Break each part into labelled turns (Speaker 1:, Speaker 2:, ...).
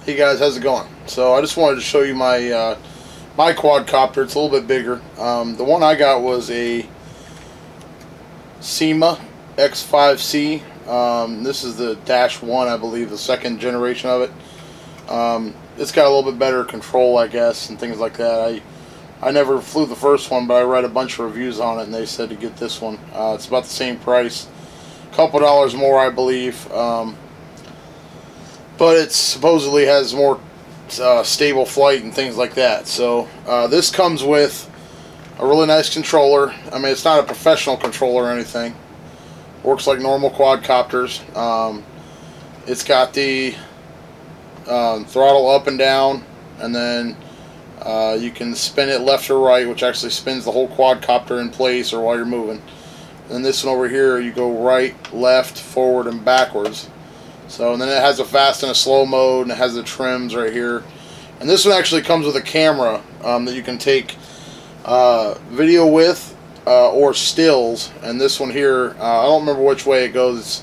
Speaker 1: Hey guys, how's it going? So I just wanted to show you my my quadcopter. It's a little bit bigger. The one I got was a Syma X5C. This is the -1, I believe, the second generation of it. It's got a little bit better control, I guess, and things like that. I never flew the first one, but I read a bunch of reviews on it, and they said to get this one. It's about the same price, a couple dollars more, I believe. But it supposedly has more stable flight and things like that. So this comes with a really nice controller. I mean, it's not a professional controller or anything. Works like normal quadcopters. It's got the throttle up and down, and then you can spin it left or right, which actually spins the whole quadcopter in place or while you're moving. And this one over here, you go right, left, forward, and backwards. So, and then it has a fast and a slow mode, and it has the trims right here. And this one actually comes with a camera that you can take video with or stills. And this one here, I don't remember which way it goes.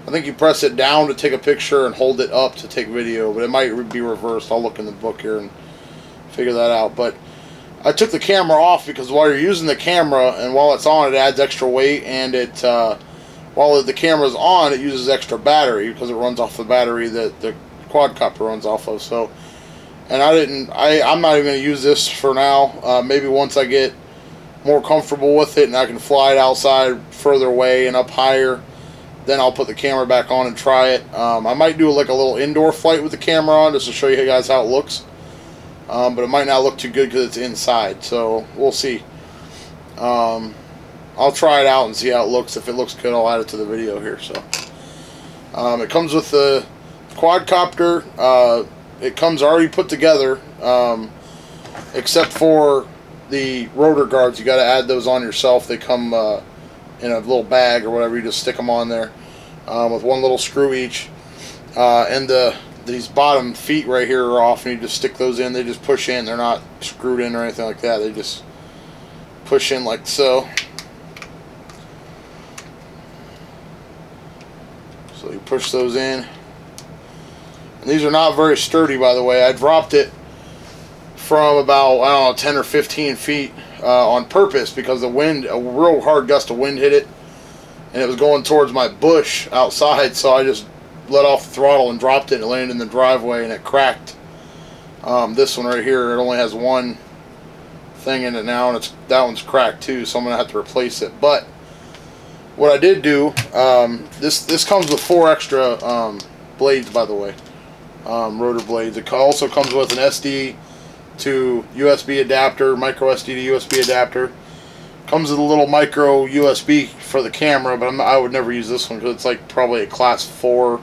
Speaker 1: I think you press it down to take a picture and hold it up to take video, but it might be reversed. I'll look in the book here and figure that out. But I took the camera off because while you're using the camera and while it's on, it adds extra weight, and it while the camera's on, it uses extra battery because it runs off the battery that the quadcopter runs off of. So, and I'm not even going to use this for now. Maybe once I get more comfortable with it and I can fly it outside further away and up higher, then I'll put the camera back on and try it. I might do like a little indoor flight with the camera on just to show you guys how it looks. But it might not look too good because it's inside, so we'll see. I'll try it out and see how it looks. If it looks good, I'll add it to the video here. So it comes with the quadcopter. It comes already put together, except for the rotor guards. You got to add those on yourself. They come in a little bag or whatever. You just stick them on there with one little screw each. And these bottom feet right here are off, and you just stick those in. They just push in. They're not screwed in or anything like that. They just push in like so. So you push those in. And these are not very sturdy, by the way. I dropped it from about, I don't know, 10 or 15 feet on purpose because the wind, a real hard gust of wind hit it, and it was going towards my bush outside, so I just let off the throttle and dropped it, and it landed in the driveway, and it cracked. This one right here, it only has one thing in it now, and that one's cracked too, so I'm going to have to replace it. But what I did do, this comes with 4 extra blades, by the way, rotor blades. It also comes with an SD to USB adapter, micro SD to USB adapter. Comes with a little micro USB for the camera, but I would never use this one because it's like probably a class 4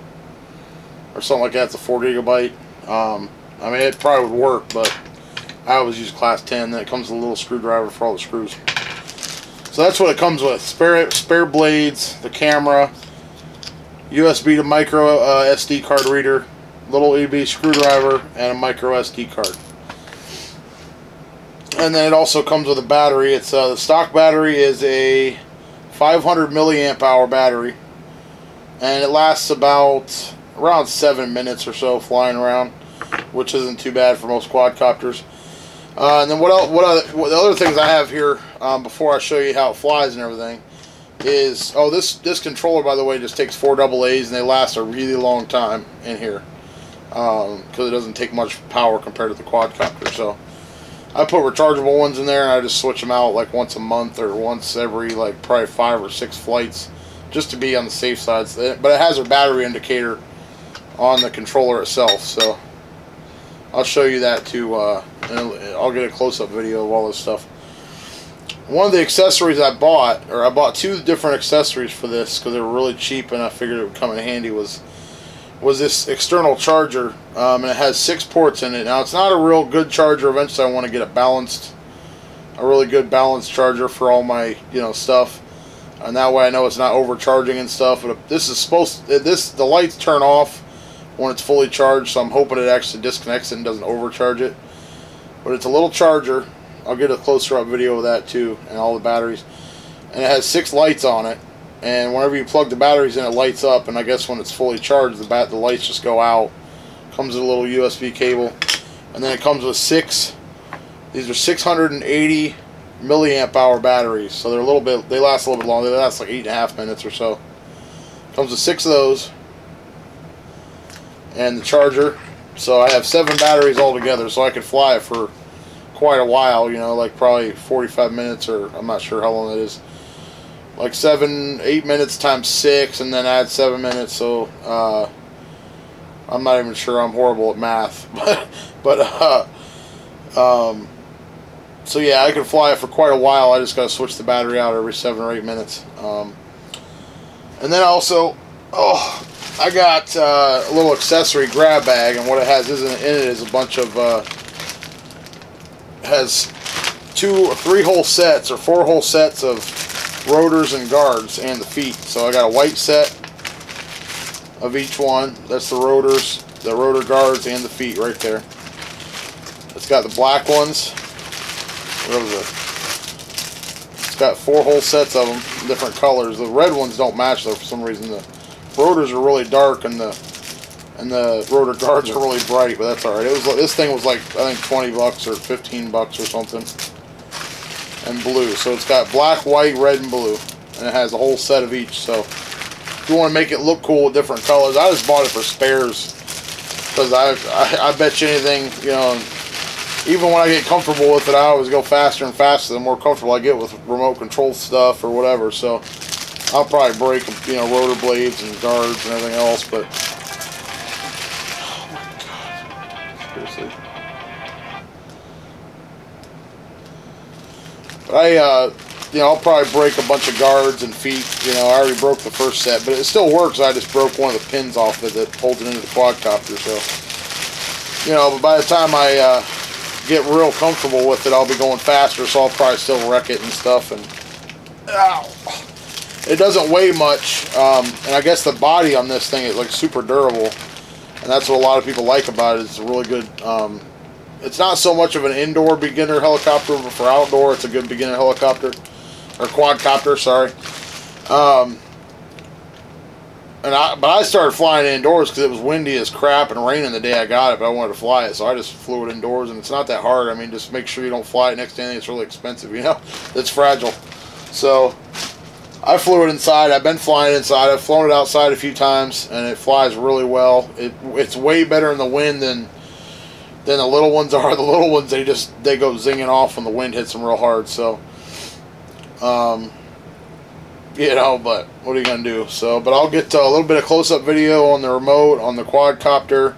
Speaker 1: or something like that. It's a 4 gigabyte. I mean, it probably would work, but I always use class 10. Then it comes with a little screwdriver for all the screws. So that's what it comes with: spare blades, the camera, USB to micro SD card reader, little EB screwdriver, and a micro SD card. And then it also comes with a battery. It's the stock battery is a 500 milliamp hour battery, and it lasts about around 7 minutes or so flying around, which isn't too bad for most quadcopters. And then what the other things I have here before I show you how it flies and everything is, this controller, by the way, just takes 4 AA's, and they last a really long time in here because it doesn't take much power compared to the quadcopter. So I put rechargeable ones in there, and I just switch them out like once a month or once every like probably 5 or 6 flights, just to be on the safe side. But it has a battery indicator on the controller itself, so I'll show you that too, and I'll get a close-up video of all this stuff. One of the accessories I bought 2 different accessories for this because they were really cheap, and I figured it would come in handy, was this external charger, and it has 6 ports in it. Now, it's not a real good charger. Eventually I want to get a really good balanced charger for all my stuff, and that way I know it's not overcharging and stuff. But this is the lights turn off when it's fully charged, so I'm hoping it actually disconnects it and doesn't overcharge it. But it's a little charger. I'll get a closer up video of that too, and all the batteries. And it has 6 lights on it, and whenever you plug the batteries in, it lights up, and I guess when it's fully charged, the lights just go out Comes with a little USB cable, and then it comes with 6. These are 680 milliamp hour batteries, so they're a little bit. They last a little bit longer. They last like 8.5 minutes or so. Comes with 6 of those, and the charger. So I have 7 batteries altogether, so I could fly it for quite a while. You know, like probably 45 minutes, or I'm not sure how long it is. Like 8 minutes times 6, and then add 7 minutes. So I'm not even sure. I'm horrible at math, so yeah, I could fly it for quite a while. I just got to switch the battery out every 7 or 8 minutes. And then also, I got a little accessory grab bag, and what it has in it is a bunch of has 2 or 3 whole sets or 4 whole sets of rotors and guards and the feet. So I got a white set of each one. That's the rotors, the rotor guards, and the feet right there. It's got the black ones. It's got 4 whole sets of them, different colors. The red ones don't match though for some reason. The rotors are really dark and the rotor guards are really bright, but that's all right. This thing was like I think $20 or $15 or something, and blue. So it's got black, white, red, and blue, and it has a whole set of each. So if you want to make it look cool with different colors, I just bought it for spares because I bet you anything, you know. Even when I get comfortable with it, I always go faster and faster the more comfortable I get with remote control stuff or whatever. So I'll probably break, you know, rotor blades and guards and everything else. But oh my God, seriously. But you know, I'll probably break a bunch of guards and feet. You know, I already broke the first set, but it still works. I just broke one of the pins off it that holds it into the quadcopter. So, you know, but by the time I get real comfortable with it, I'll be going faster, so I'll probably still wreck it and stuff. And ow, it doesn't weigh much, and I guess the body on this thing is like super durable, and that's what a lot of people like about it. It's a really good. It's not so much of an indoor beginner helicopter, but for outdoor, it's a good beginner helicopter or quadcopter. Sorry. But I started flying indoors because it was windy as crap and raining the day I got it, but I wanted to fly it, so I just flew it indoors, and it's not that hard. I mean, just make sure you don't fly it next to anything that's really expensive, you know? It's fragile. So I flew it inside. I've been flying inside. I've flown it outside a few times, and it flies really well. It's way better in the wind than the little ones are. The little ones, they go zinging off when the wind hits them real hard. So, you know, but what are you gonna do? So, but I'll get a little bit of close-up video on the remote, on the quadcopter,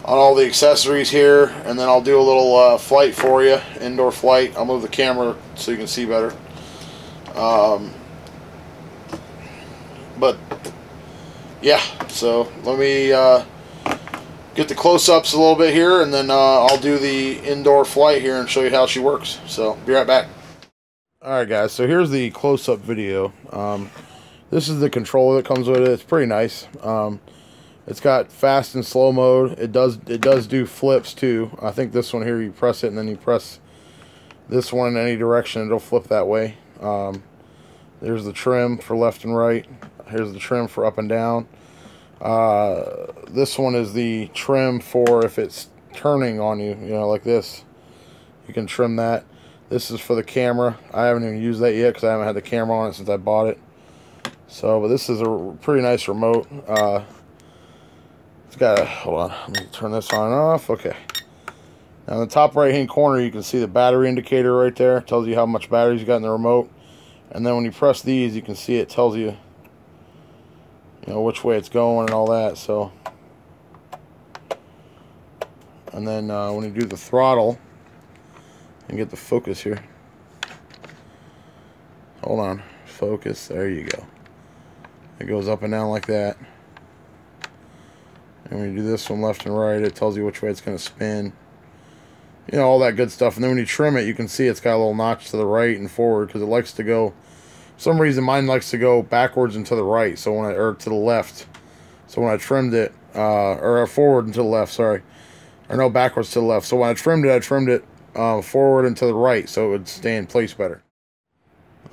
Speaker 1: on all the accessories here, and then I'll do a little flight for you, indoor flight. I'll move the camera so you can see better. But yeah, so let me get the close-ups a little bit here, and then I'll do the indoor flight here and show you how she works. So be right back. Alright guys, so here's the close-up video. This is the controller that comes with it. It's pretty nice. It's got fast and slow mode. It does do flips too. I think this one here, you press it and then you press this one in any direction, it'll flip that way. There's the trim for left and right. Here's the trim for up and down. This one is the trim for if it's turning on you, you know, like this. You can trim that. This is for the camera. I haven't even used that yet because I haven't had the camera on it since I bought it. So, but this is a pretty nice remote. It's got a, hold on, let me turn this on and off. Okay. Now in the top right hand corner you can see the battery indicator right there. It tells you how much batteries you got in the remote. And then when you press these, you can see it tells you, you know, which way it's going and all that. So, and then when you do the throttle, and get the focus here. Hold on, focus, there you go. It goes up and down like that. And when you do this one left and right, it tells you which way it's going to spin. You know, all that good stuff. And then when you trim it, you can see it's got a little notch to the right and forward because it likes to go, for some reason mine likes to go backwards and to the right, so when or to the left. So when I trimmed it, or forward and to the left, sorry. Or no, backwards to the left. So when I trimmed it forward and to the right, so it would stay in place better.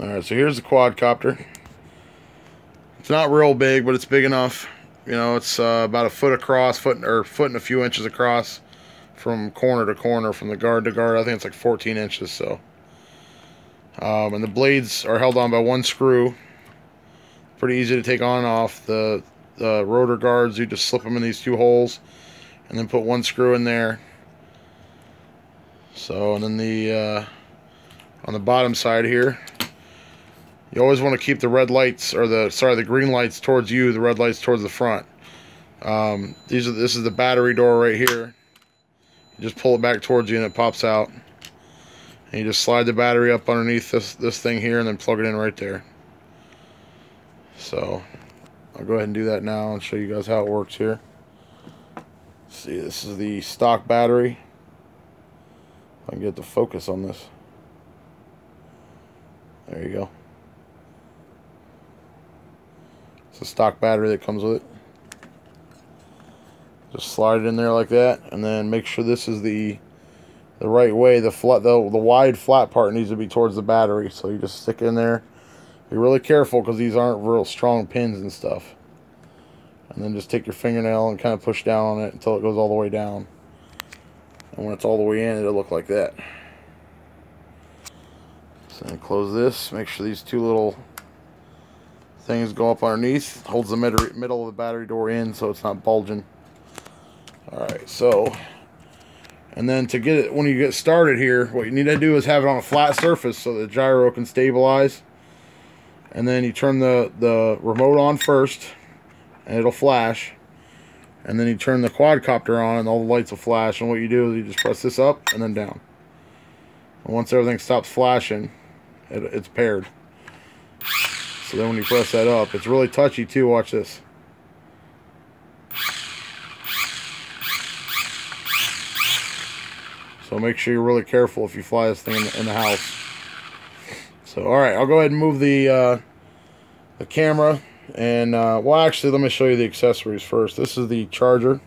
Speaker 1: Alright, so here's the quadcopter. It's not real big, but it's big enough. You know, it's about a foot across, foot and a few inches across from corner to corner, from the guard to guard. I think it's like 14 inches. So, and the blades are held on by one screw. Pretty easy to take on and off. The rotor guards, you just slip them in these two holes, and then put one screw in there. So, and then the on the bottom side here, you always want to keep the red lights, or the green lights towards you, the red lights towards the front. This is the battery door right here. You just pull it back towards you and it pops out. And you just slide the battery up underneath this thing here and then plug it in right there. So I'll go ahead and do that now and show you guys how it works here. See, this is the stock battery. If I can get the focus on this. There you go. It's a stock battery that comes with it. Just slide it in there like that, and then make sure this is the right way. The wide flat part needs to be towards the battery, so you just stick it in there. Be really careful because these aren't real strong pins and stuff. And then just take your fingernail and kind of push down on it until it goes all the way down. And when it's all the way in, it'll look like that. So then close this. Make sure these two little things go up underneath. Holds the middle of the battery door in so it's not bulging. Alright, so, and then to get it, when you get started here, what you need to do is have it on a flat surface so the gyro can stabilize. And then you turn the remote on first, and it'll flash. And then you turn the quadcopter on, and all the lights will flash. And what you do is you just press this up and then down. And once everything stops flashing, it's paired. So then when you press that up, it's really touchy too. Watch this. So make sure you're really careful if you fly this thing in the house. So alright, I'll go ahead and move the camera. And, well, actually, let me show you the accessories first. This is the charger.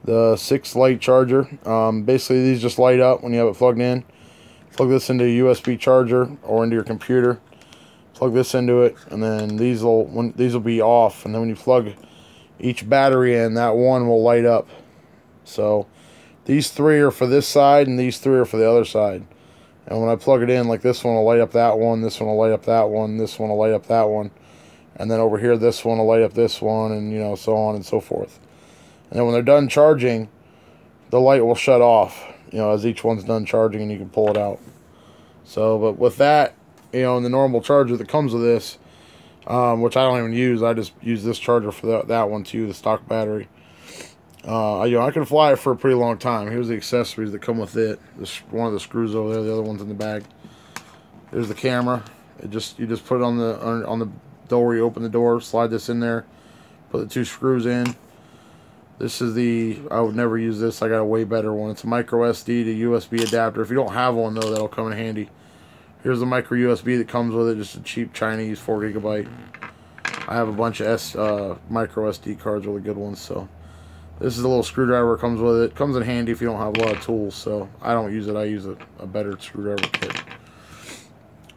Speaker 1: The 6 light charger. Basically, these just light up when you have it plugged in. Plug this into a USB charger or into your computer. Plug this into it, and then these will be off. And then when you plug each battery in, that one will light up. So these 3 are for this side, and these 3 are for the other side. And when I plug it in, like this one will light up that one, this one will light up that one, this one will light up that one. And then over here, this one will light up this one, and, you know, so on and so forth. And then when they're done charging, the light will shut off, you know, as each one's done charging, and you can pull it out. So, but with that, you know, and the normal charger that comes with this, which I don't even use, I just use this charger for that one too, the stock battery. You know, I can fly it for a pretty long time. Here's the accessories that come with it. One of the screws over there, the other one's in the bag. There's the camera. You just put it on the door. You open the door, slide this in there, put the 2 screws in. This is I would never use this. I got a way better one. It's a micro SD to USB adapter. If you don't have one though, that'll come in handy. Here's the micro USB that comes with it, just a cheap Chinese 4 GB. I have a bunch of micro SD cards, really good ones. So this is a little screwdriver that comes with it. Comes in handy if you don't have a lot of tools. So I don't use it. I use a better screwdriver kit.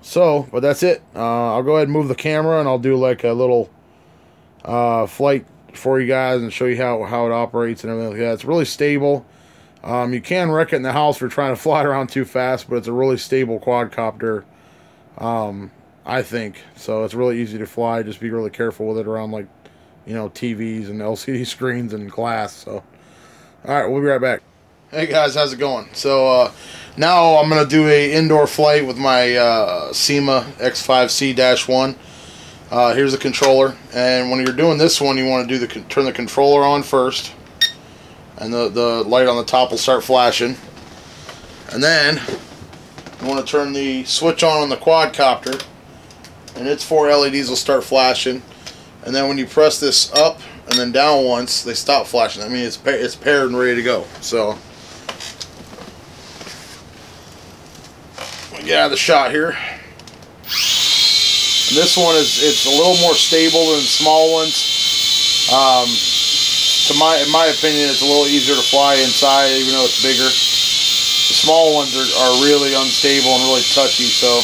Speaker 1: So, but that's it. I'll go ahead and move the camera, and I'll do like a little flight for you guys and show you how it operates and everything like that. It's really stable. You can wreck it in the house if you're trying to fly it around too fast, but it's a really stable quadcopter, I think. So it's really easy to fly. Just be really careful with it around, like, you know, TVs and LCD screens and glass. So, alright, we'll be right back. Hey guys, how's it going? So now I'm going to do a indoor flight with my Syma X5C-1. Here's the controller, and when you're doing this one, you want to do turn the controller on first, and the light on the top will start flashing. And then you want to turn the switch on the quadcopter, and its 4 LEDs will start flashing. And then when you press this up and then down once, they stop flashing. I mean, it's paired and ready to go. So get out of the shot here. And this one it's a little more stable than small ones. In my opinion, it's a little easier to fly inside, even though it's bigger. The small ones are really unstable and really touchy. So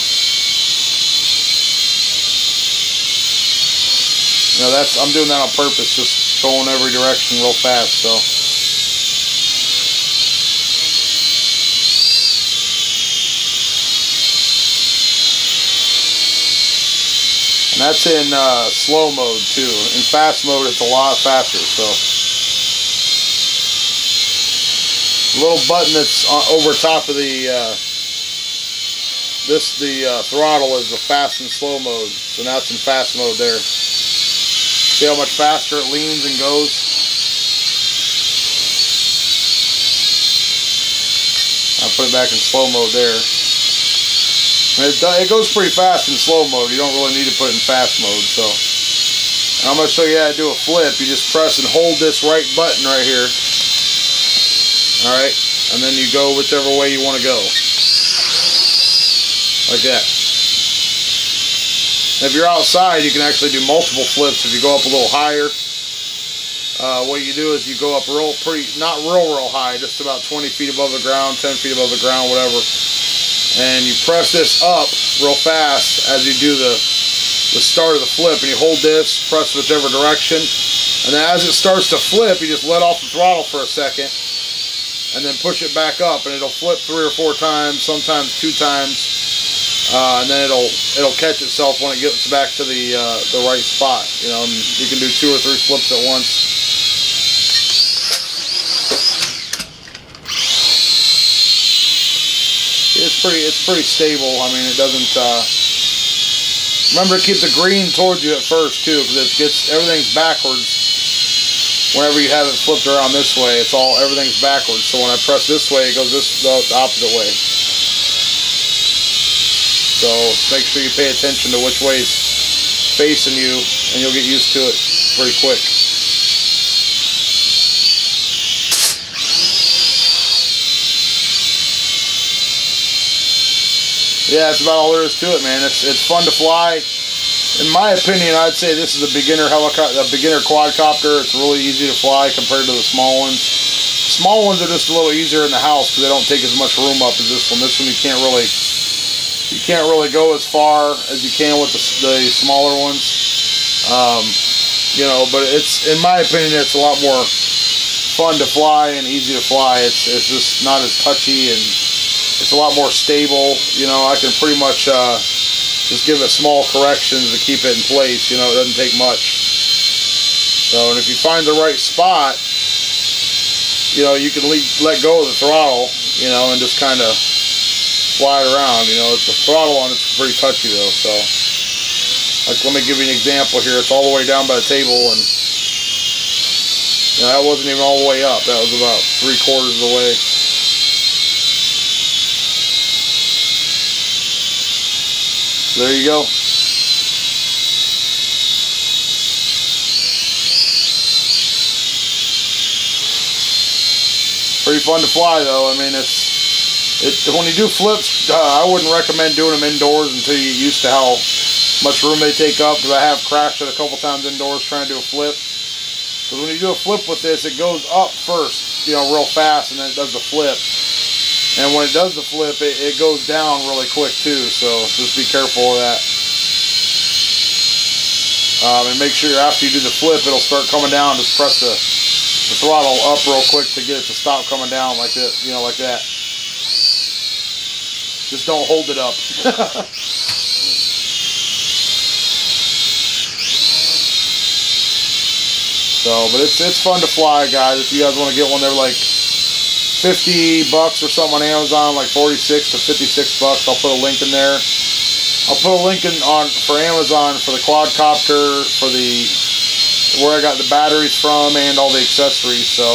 Speaker 1: You know, I'm doing that on purpose, just going every direction real fast. So. And that's in slow mode too. In fast mode, it's a lot faster. So, the little button that's over top of the throttle is the fast and slow mode. So now it's in fast mode there. See how much faster it leans and goes. I'll put it back in slow mode there. It goes pretty fast in slow mode. You don't really need to put it in fast mode. So, and I'm going to show you how to do a flip. You just press and hold this right button right here. Alright, and then you go whichever way you want to go. Like that. If you're outside, you can actually do multiple flips. If you go up a little higher, what you do is you go up not real high, just about 20 feet above the ground, 10 feet above the ground, whatever. And you press this up real fast as you do the start of the flip, and you hold this, press whichever direction, and then as it starts to flip, you just let off the throttle for a second, and then push it back up, and it'll flip 3 or 4 times, sometimes 2 times, and then it'll catch itself when it gets back to the right spot. You know, and you can do 2 or 3 flips at once. It's pretty stable. I mean, it doesn't. Remember to keep the green towards you at first too, because everything's backwards. Whenever you have it flipped around this way, everything's backwards. So when I press this way, it goes the opposite way. So make sure you pay attention to which way it's facing you, and you'll get used to it pretty quick. Yeah, that's about all there is to it, man. It's fun to fly. In my opinion, I'd say this is a beginner quadcopter. It's really easy to fly compared to the small ones. Small ones are just a little easier in the house because they don't take as much room up as this one. This one you can't really go as far as you can with the smaller ones. You know, but in my opinion, it's a lot more fun to fly and easy to fly. It's just not as touchy, and it's a lot more stable. You know, I can pretty much just give it small corrections to keep it in place. You know, it doesn't take much. So, and if you find the right spot, you know, you can let go of the throttle, you know, and just kind of fly it around. You know, it's the throttle on it's pretty touchy though. So, like, let me give you an example here. It's all the way down by the table, and you know, that wasn't even all the way up. That was about 3/4 of the way. There you go. Pretty fun to fly though. I mean, when you do flips, I wouldn't recommend doing them indoors until you get used to how much room they take up, because I have crashed it a couple times indoors trying to do a flip. Because when you do a flip with this, it goes up first, you know, real fast, and then it does the flip. And when it does the flip, it goes down really quick too, so just be careful of that. And make sure after you do the flip, it'll start coming down. Just press the throttle up real quick to get it to stop coming down like this, you know, like that. Just don't hold it up. So, but it's fun to fly, guys. If you guys want to get one, they're like $50 or something on Amazon, like 46 to 56 bucks. I'll put a link in there. I'll put a link for Amazon for the quadcopter, for where I got the batteries from, and all the accessories. So,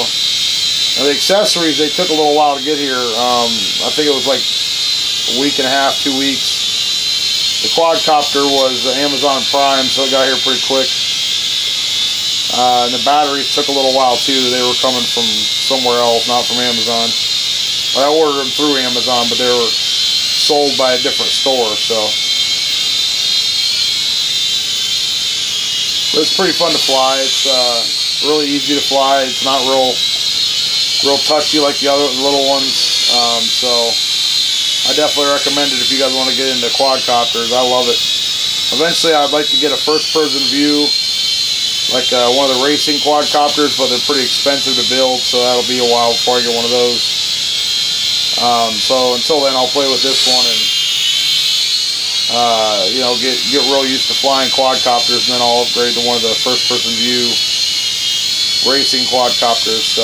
Speaker 1: now the accessories, they took a little while to get here. I think it was like a week and a half, 2 weeks. The quadcopter was Amazon Prime, so it got here pretty quick. And the batteries took a little while too. They were coming from somewhere else, not from Amazon. I ordered them through Amazon, but they were sold by a different store. So, but it's pretty fun to fly. It's really easy to fly. It's not real touchy like the other little ones. So I definitely recommend it if you guys want to get into quadcopters. I love it. Eventually, I'd like to get a first-person view like one of the racing quadcopters, but they're pretty expensive to build, so that'll be a while before I get one of those. So until then, I'll play with this one and you know, get real used to flying quadcopters, and then I'll upgrade to one of the first-person view racing quadcopters. So,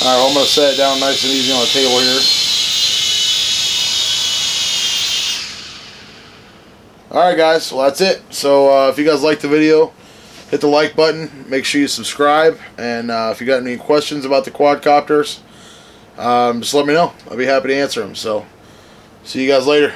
Speaker 1: all right, well, I'm going to set it down nice and easy on the table here. Alright guys, well that's it. So if you guys liked the video, hit the like button, make sure you subscribe, and if you got any questions about the quadcopters, just let me know. I'll be happy to answer them. So see you guys later.